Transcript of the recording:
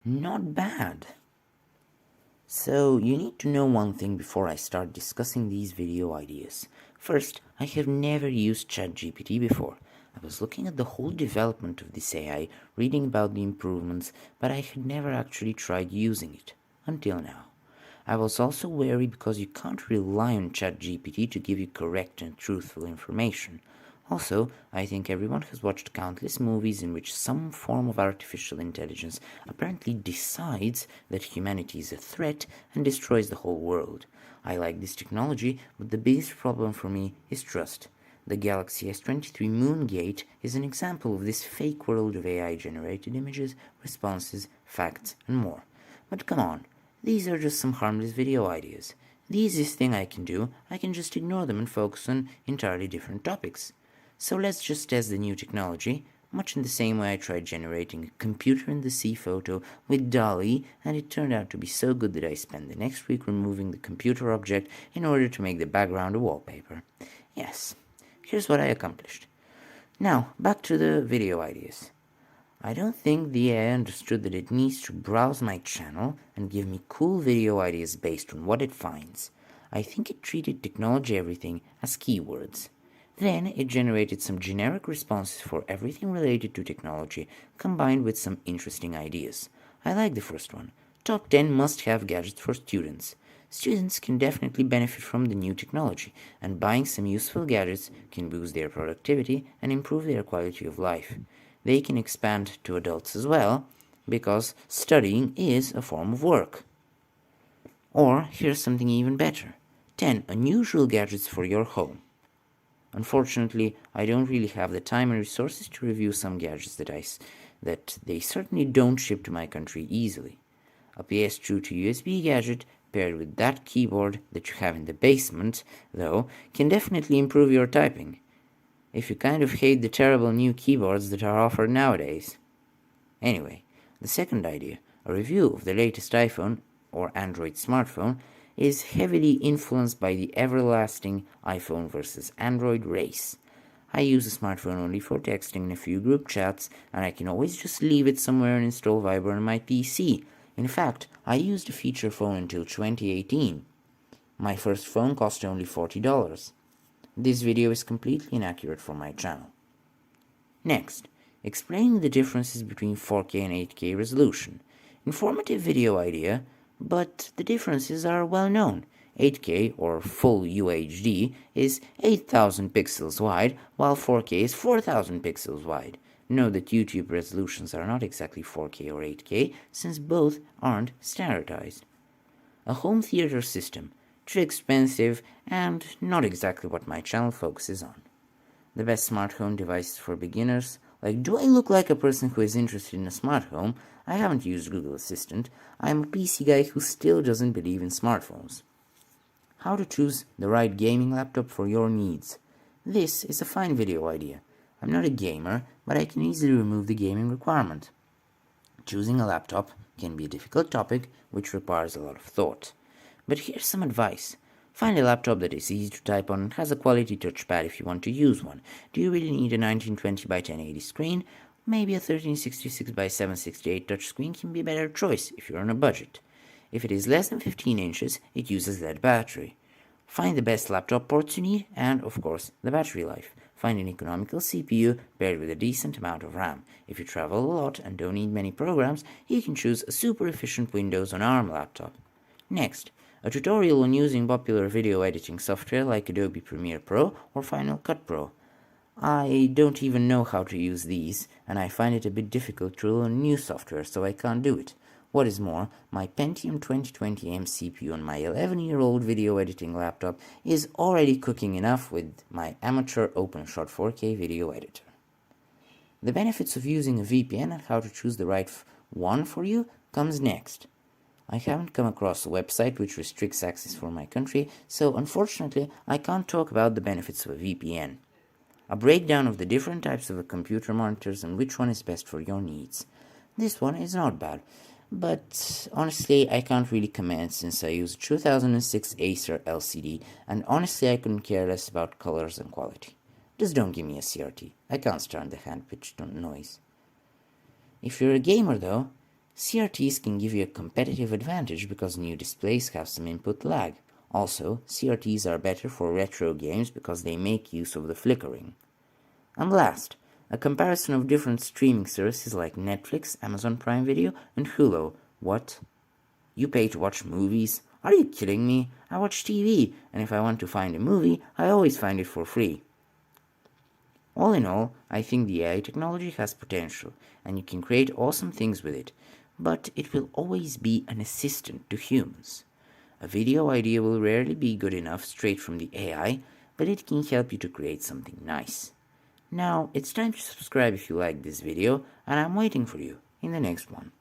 Not bad. So, you need to know one thing before I start discussing these video ideas. First, I have never used ChatGPT before. I was looking at the whole development of this AI, reading about the improvements, but I had never actually tried using it. Until now. I was also wary because you can't rely on ChatGPT to give you correct and truthful information. Also, I think everyone has watched countless movies in which some form of artificial intelligence apparently decides that humanity is a threat and destroys the whole world. I like this technology, but the biggest problem for me is trust. The Galaxy S23 Moongate is an example of this fake world of AI-generated images, responses, facts, and more. But come on, these are just some harmless video ideas. The easiest thing I can do, I can just ignore them and focus on entirely different topics. So let's just test the new technology, much in the same way I tried generating a computer in the sea photo with DALL-E, and it turned out to be so good that I spent the next week removing the computer object in order to make the background a wallpaper. Yes, here's what I accomplished. Now, back to the video ideas. I don't think the AI understood that it needs to browse my channel and give me cool video ideas based on what it finds. I think it treated technology everything as keywords. Then it generated some generic responses for everything related to technology, combined with some interesting ideas. I like the first one. Top 10 must-have gadgets for students. Students can definitely benefit from the new technology, and buying some useful gadgets can boost their productivity and improve their quality of life. They can expand to adults as well, because studying is a form of work. Or here's something even better. 10 unusual gadgets for your home. Unfortunately, I don't really have the time and resources to review some gadgets that they certainly don't ship to my country easily. A PS2 to USB gadget paired with that keyboard that you have in the basement, though, can definitely improve your typing, if you kind of hate the terrible new keyboards that are offered nowadays. Anyway, the second idea, a review of the latest iPhone or Android smartphone, is heavily influenced by the everlasting iPhone versus Android race. I use a smartphone only for texting and a few group chats, and I can always just leave it somewhere and install Viber on my PC. In fact, I used a feature phone until 2018. My first phone cost only $40. This video is completely inaccurate for my channel. Next, explaining the differences between 4K and 8K resolution. Informative video idea, but the differences are well known. 8K, or full UHD, is 8000 pixels wide, while 4K is 4000 pixels wide. Note that YouTube resolutions are not exactly 4K or 8K, since both aren't standardized. A home theater system, too expensive and not exactly what my channel focuses on. The best smart home devices for beginners. Like, do I look like a person who is interested in a smart home? I haven't used Google Assistant. I'm a PC guy who still doesn't believe in smartphones. How to choose the right gaming laptop for your needs. This is a fine video idea. I'm not a gamer, but I can easily remove the gaming requirement. Choosing a laptop can be a difficult topic which requires a lot of thought. But here's some advice. Find a laptop that is easy to type on and has a quality touchpad if you want to use one. Do you really need a 1920 by 1080 screen? Maybe a 1366 by 768 touchscreen can be a better choice if you're on a budget. If it is less than 15 inches, it uses lead battery. Find the best laptop ports you need and, of course, the battery life. Find an economical CPU paired with a decent amount of RAM. If you travel a lot and don't need many programs, you can choose a super efficient Windows on ARM laptop. Next, a tutorial on using popular video editing software like Adobe Premiere Pro or Final Cut Pro. I don't even know how to use these, and I find it a bit difficult to learn new software, so I can't do it. What is more, my Pentium 2020M CPU on my 11-year-old video editing laptop is already cooking enough with my amateur OpenShot 4K video editor. The benefits of using a VPN and how to choose the right one for you comes next. I haven't come across a website which restricts access for my country, so unfortunately I can't talk about the benefits of a VPN. A breakdown of the different types of computer monitors and which one is best for your needs. This one is not bad, but honestly I can't really comment since I use a 2006 Acer LCD, and honestly I couldn't care less about colors and quality. Just don't give me a CRT, I can't stand the hand-pitched noise. If you're a gamer though, CRTs can give you a competitive advantage because new displays have some input lag. Also, CRTs are better for retro games because they make use of the flickering. And last, a comparison of different streaming services like Netflix, Amazon Prime Video, and Hulu. What? You pay to watch movies? Are you kidding me? I watch TV, and if I want to find a movie, I always find it for free. All in all, I think the AI technology has potential, and you can create awesome things with it, but it will always be an assistant to humans. A video idea will rarely be good enough straight from the AI, but it can help you to create something nice. Now, it's time to subscribe if you like this video, and I'm waiting for you in the next one.